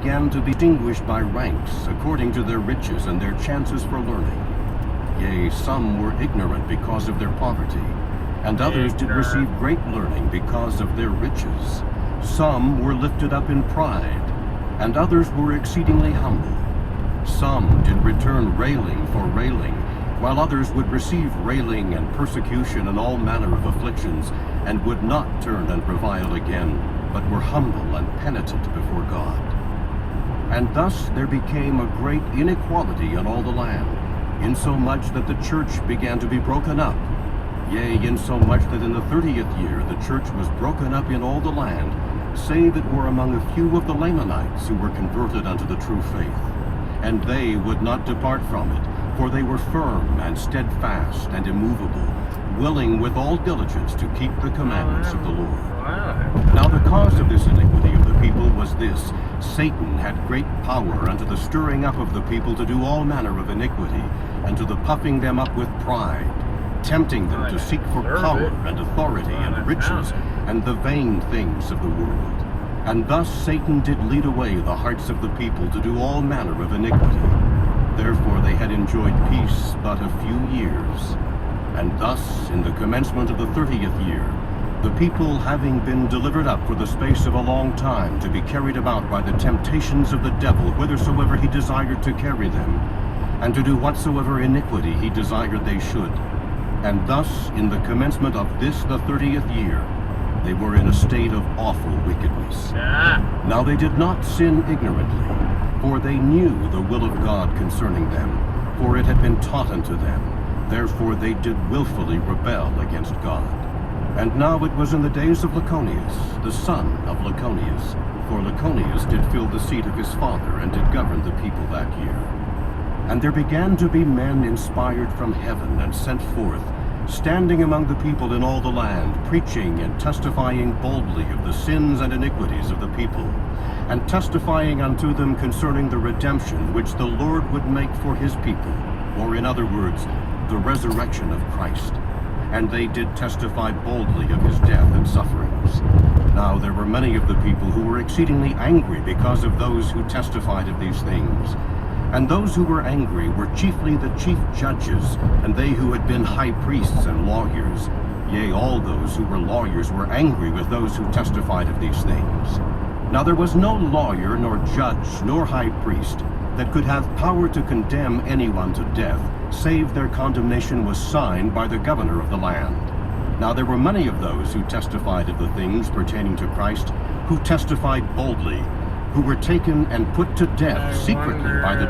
began to be distinguished by ranks according to their riches and their chances for learning. Yea, some were ignorant because of their poverty, and others did receive great learning because of their riches. Some were lifted up in pride, and others were exceedingly humble. Some did return railing for railing, while others would receive railing and persecution and all manner of afflictions, and would not turn and revile again, but were humble and penitent before God. And thus there became a great inequality in all the land, insomuch that the church began to be broken up. Yea, insomuch that in the 30th year the church was broken up in all the land, save it were among a few of the Lamanites who were converted unto the true faith. And they would not depart from it, for they were firm and steadfast and immovable, willing with all diligence to keep the commandments of the Lord. Now the cause of this iniquity of the people was this: Satan had great power unto the stirring up of the people to do all manner of iniquity, and to the puffing them up with pride, tempting them to seek for power and authority and riches and the vain things of the world. And thus Satan did lead away the hearts of the people to do all manner of iniquity. Therefore they had enjoyed peace but a few years. And thus, in the commencement of the 30th year, the people, having been delivered up for the space of a long time to be carried about by the temptations of the devil whithersoever he desired to carry them, and to do whatsoever iniquity he desired they should. And thus, in the commencement of this the 30th year, they were in a state of awful wickedness. Now they did not sin ignorantly, for they knew the will of God concerning them, for it had been taught unto them. Therefore they did willfully rebel against God. And now it was in the days of Lyconius, the son of Lyconius, for Lyconius did fill the seat of his father, and did govern the people that year. And there began to be men inspired from heaven and sent forth, standing among the people in all the land, preaching and testifying boldly of the sins and iniquities of the people, and testifying unto them concerning the redemption which the Lord would make for his people, or in other words, the resurrection of Christ. And they did testify boldly of his death and sufferings. Now there were many of the people who were exceedingly angry because of those who testified of these things. And those who were angry were chiefly the chief judges, and they who had been high priests and lawyers. Yea, all those who were lawyers were angry with those who testified of these things. Now there was no lawyer, nor judge, nor high priest, that could have power to condemn anyone to death, save their condemnation was signed by the governor of the land. Now there were many of those who testified of the things pertaining to Christ, who testified boldly, who were taken and put to death secretly by the